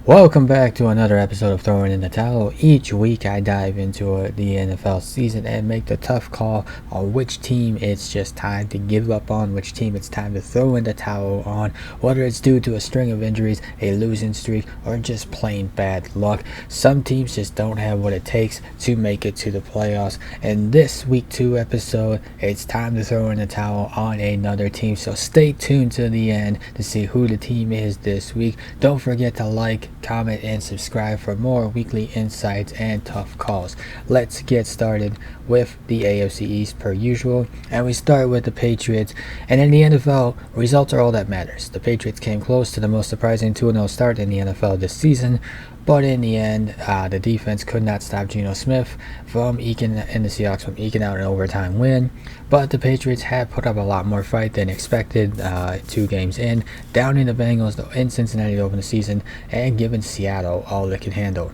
Welcome back to another episode of Throwing in the Towel. Each week I dive into the NFL season and make the tough call on which team it's just time to give up on, which team it's time to throw in the towel on, whether it's due to a string of injuries, a losing streak, or just plain bad luck. Some teams just don't have what it takes to make it to the playoffs. And this week 2 episode, it's time to throw in the towel on another team. So stay tuned to the end to see who the team is this week. Don't forget to like, comment, and subscribe for more weekly insights and tough calls. Let's get started with the AFC East per usual, and we start with the Patriots. And in the NFL, results are all that matters. The Patriots came close to the most surprising 2-0 start in the NFL this season, but in the end, the defense could not stop Geno Smith and the Seahawks from eking out an overtime win. But the Patriots have put up a lot more fight than expected 2 games in, downing the Bengals in Cincinnati to open the season and giving Seattle all they can handle.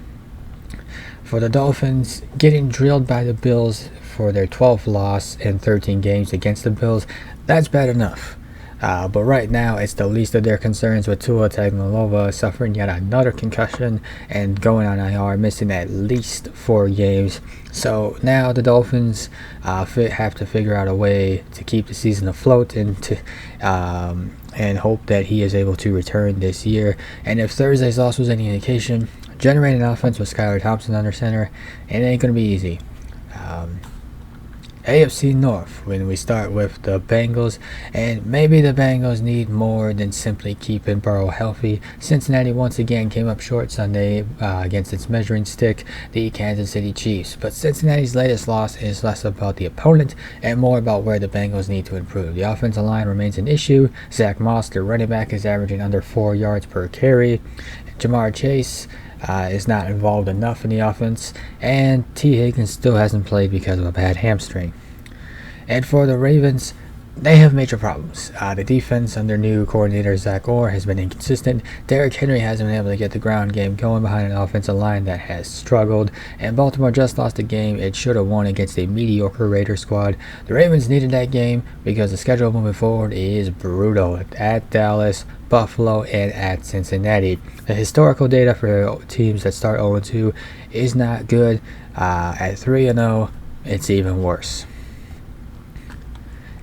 For the Dolphins, getting drilled by the Bills for their 12th loss in 13 games against the Bills, that's bad enough. But right now, it's the least of their concerns with Tua Tagovailoa suffering yet another concussion and going on IR, missing at least 4 games. So now the Dolphins have to figure out a way to keep the season afloat and hope that he is able to return this year. And if Thursday's loss was any indication, generating offense with Skylar Thompson under center, it ain't going to be easy. AFC North, when we start with the Bengals, and maybe the Bengals need more than simply keeping Burrow healthy. Cincinnati once again came up short Sunday against its measuring stick, the Kansas City Chiefs. But Cincinnati's latest loss is less about the opponent and more about where the Bengals need to improve. The offensive line remains an issue. Zach Moss, their running back, is averaging under 4 yards per carry. Jamar Chase is not involved enough in the offense, and T. Higgins still hasn't played because of a bad hamstring. And for the Ravens, they have major problems. The defense under new coordinator Zach Orr has been inconsistent. Derrick Henry hasn't been able to get the ground game going behind an offensive line that has struggled. And Baltimore just lost a game it should have won against a mediocre Raider squad. The Ravens needed that game because the schedule moving forward is brutal at Dallas, Buffalo, and at Cincinnati. The historical data for teams that start 0-2 is not good. At 3-0, it's even worse.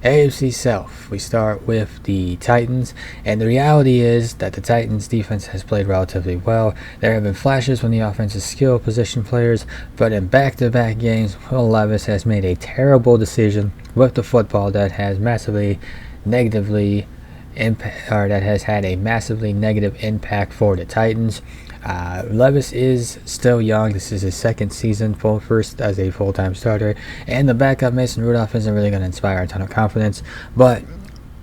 AFC South, we start with the Titans, and the reality is that the Titans defense has played relatively well. There have been flashes from the offensive skill position players, but in back-to-back games, Will Levis has made a terrible decision with the football that has had a massively negative impact for the Titans. Levis is still young. This is his second season first as a full-time starter, and the backup Mason Rudolph isn't really going to inspire a ton of confidence. But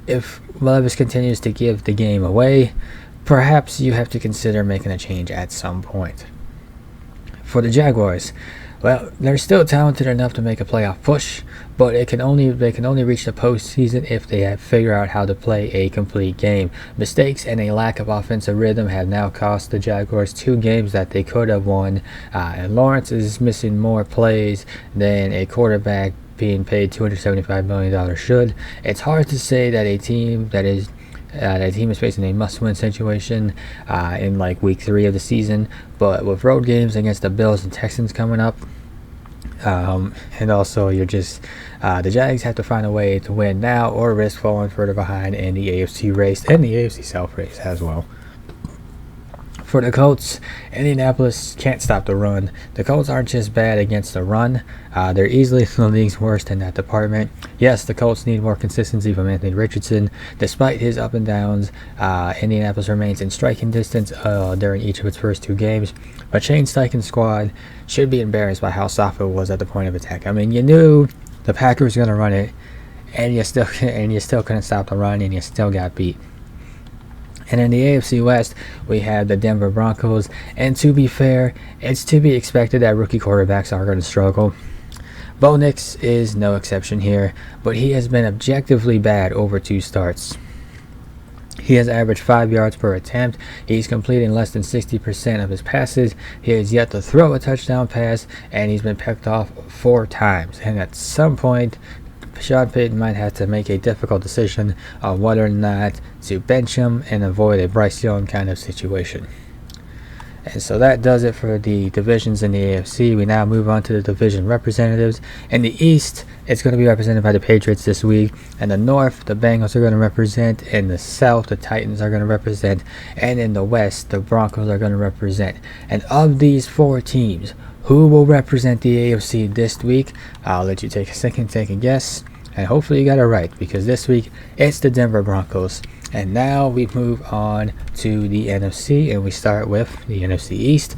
if Levis continues to give the game away, perhaps you have to consider making a change at some point. For the Jaguars, well, they're still talented enough to make a playoff push, but they can only reach the postseason if they figure out how to play a complete game. Mistakes and a lack of offensive rhythm have now cost the Jaguars 2 games that they could have won, and Lawrence is missing more plays than a quarterback being paid $275 million should. It's hard to say that a team is facing a must-win situation in like week 3 of the season, but with road games against the Bills and Texans coming up, and also the Jags have to find a way to win now or risk falling further behind in the AFC race and the AFC South race as well. For the Colts, Indianapolis can't stop the run. The Colts aren't just bad against the run. They're easily the league's worst in that department. Yes, the Colts need more consistency from Anthony Richardson. Despite his up and downs, Indianapolis remains in striking distance during each of its first 2 games. But Shane Steichen's squad should be embarrassed by how soft it was at the point of attack. I mean, you knew the Packers were going to run it, and you still couldn't stop the run, and you still got beat. And in the AFC West, we have the Denver Broncos. And to be fair, it's to be expected that rookie quarterbacks are going to struggle. Bo Nix is no exception here, but he has been objectively bad over 2 starts. He has averaged 5 yards per attempt. He's completing less than 60% of his passes. He has yet to throw a touchdown pass, and he's been picked off 4 times. And at some point, Sean Payton might have to make a difficult decision on whether or not to bench him and avoid a Bryce Young kind of situation. And so that does it for the divisions in the AFC. We now move on to the division representatives. In the East, it's going to be represented by the Patriots this week. In the North, the Bengals are going to represent. In the South, the Titans are going to represent. And in the West, the Broncos are going to represent. And of these 4 teams, who will represent the AFC this week? I'll let you take a second, take a guess. And hopefully you got it right, because this week, it's the Denver Broncos. And now we move on to the NFC, and we start with the NFC East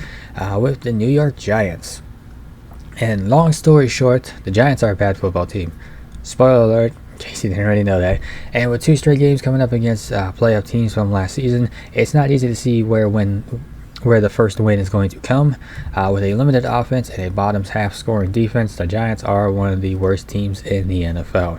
with the New York Giants. And long story short, the Giants are a bad football team. Spoiler alert, in case you didn't already know that. And with 2 straight games coming up against playoff teams from last season, it's not easy to see where the first win is going to come. With a limited offense and a bottom half scoring defense, the Giants are one of the worst teams in the NFL.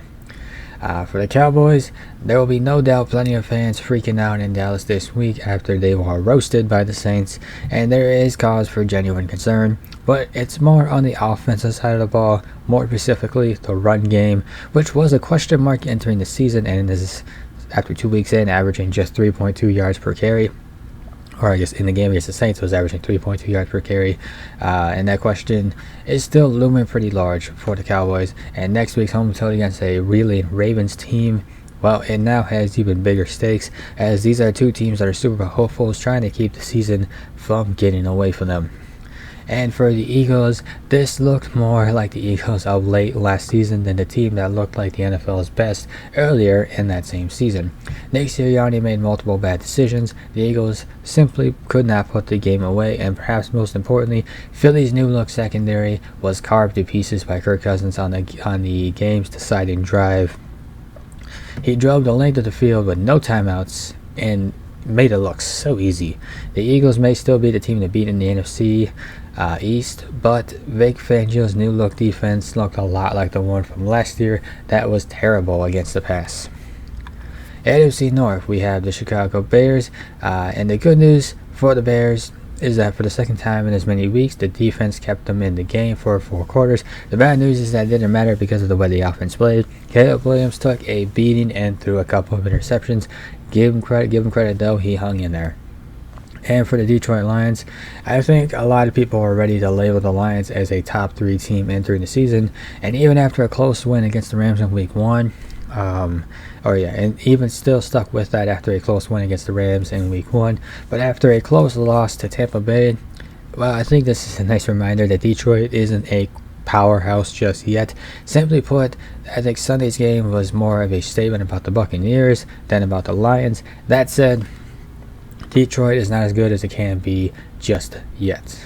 For the Cowboys, there will be no doubt plenty of fans freaking out in Dallas this week after they were roasted by the Saints, and there is cause for genuine concern, but it's more on the offensive side of the ball, more specifically the run game, which was a question mark entering the season, and is after 2 weeks in averaging just 3.2 yards per carry. Or I guess in the game against the Saints was averaging 3.2 yards per carry. And that question is still looming pretty large for the Cowboys. And next week's home total against a reeling Ravens team, well, it now has even bigger stakes, as these are 2 teams that are Super Bowl hopefuls trying to keep the season from getting away from them. And for the Eagles, this looked more like the Eagles of late last season than the team that looked like the NFL's best earlier in that same season. Nick Sirianni made multiple bad decisions. The Eagles simply could not put the game away, and perhaps most importantly, Philly's new look secondary was carved to pieces by Kirk Cousins on the game's deciding drive. He drove the length of the field with no timeouts and made it look so easy. The Eagles may still be the team to beat in the NFC East, but Vic Fangio's new look defense looked a lot like the one from last year that was terrible against the pass. NFC North, we have the Chicago Bears, and the good news for the Bears is that for the second time in as many weeks, the defense kept them in the game for 4 quarters. The bad news is that it didn't matter because of the way the offense played. Caleb Williams took a beating and threw a couple of interceptions. Give him credit though, he hung in there. And for the Detroit Lions, I think a lot of people are ready to label the Lions as a top 3 team entering the season. And even after a close win against the Rams in Week 1, and even still stuck with that after a close win against the Rams in Week 1. But after a close loss to Tampa Bay, well, I think this is a nice reminder that Detroit isn't a powerhouse just yet. Simply put, I think Sunday's game was more of a statement about the Buccaneers than about the Lions. That said, Detroit is not as good as it can be just yet.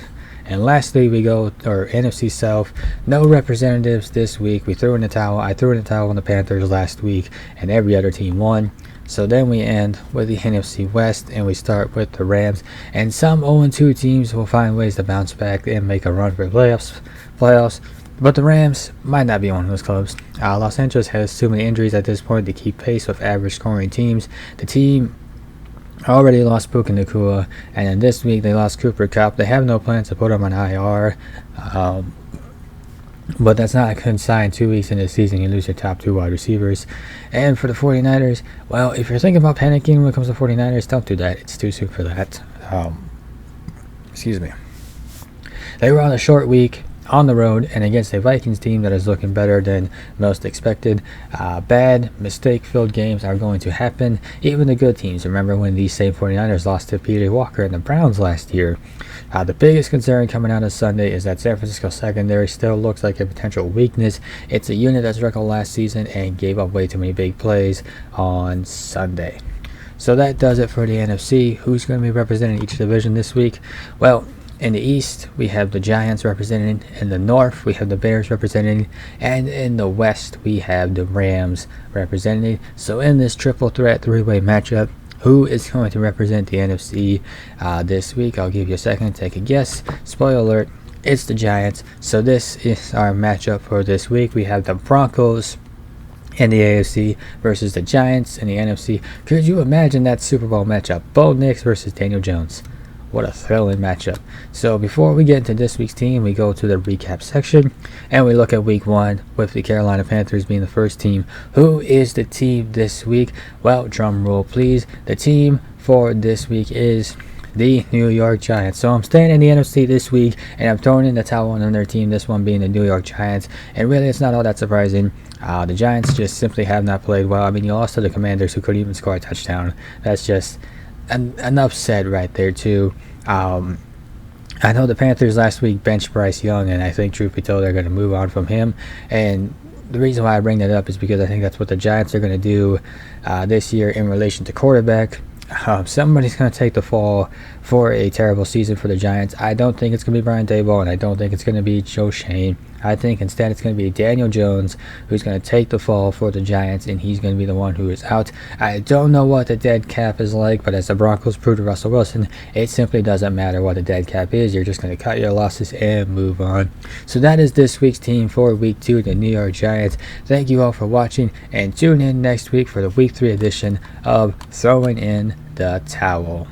And lastly, we go NFC South. No representatives this week. We threw in the towel. I threw in the towel on the Panthers last week, and every other team won. So then we end with the NFC West, and we start with the Rams. And some 0-2 teams will find ways to bounce back and make a run for playoffs. But the Rams might not be one of those clubs. Los Angeles has too many injuries at this point to keep pace with average scoring teams. The team already lost Puka Nacua, and then this week they lost Cooper Kupp. They have no plans to put him on IR, but that's not a good sign. 2 weeks into the season, you lose your top 2 wide receivers. And for the 49ers, well, if you're thinking about panicking when it comes to 49ers, don't do that. It's too soon for that. Excuse me. They were on a short week on the road and against a Vikings team that is looking better than most expected. Bad, mistake-filled games are going to happen. Even the good teams. Remember when these same 49ers lost to P.J. Walker and the Browns last year. The biggest concern coming out of Sunday is that San Francisco secondary still looks like a potential weakness. It's a unit that struggled last season and gave up way too many big plays on Sunday. So that does it for the NFC. Who's going to be representing each division this week? Well, in the East, we have the Giants represented. In the North, we have the Bears represented. And in the West, we have the Rams represented. So in this triple threat 3-way matchup, who is going to represent the NFC this week? I'll give you a second to take a guess. Spoiler alert, it's the Giants. So this is our matchup for this week. We have the Broncos in the AFC versus the Giants in the NFC. Could you imagine that Super Bowl matchup? Bo Nix versus Daniel Jones. What a thrilling matchup. So before we get into this week's team, we go to the recap section and we look at week 1 with the Carolina Panthers being the first team. Who is the team this week? Well, drum roll please. The team for this week is the New York Giants. So I'm staying in the NFC this week, and I'm throwing in the towel on their team, this one being the New York Giants. And really, it's not all that surprising. The Giants just simply have not played well. I mean, you lost to the Commanders, who couldn't even score a touchdown. That's just an upset right there, too. I know the Panthers last week benched Bryce Young, and I think, truth be told, they're going to move on from him. And the reason why I bring that up is because I think that's what the Giants are going to do this year in relation to quarterback. Somebody's going to take the fall for a terrible season for the Giants. I don't think it's going to be Brian Daboll, and I don't think it's going to be Joe Shane. I think instead it's going to be Daniel Jones who's going to take the fall for the Giants, and he's going to be the one who is out. I don't know what the dead cap is like, but as the Broncos proved to Russell Wilson, it simply doesn't matter what the dead cap is. You're just going to cut your losses and move on. So that is this week's team for Week 2, the New York Giants. Thank you all for watching, and tune in next week for the Week 3 edition of Throwing in the Towel.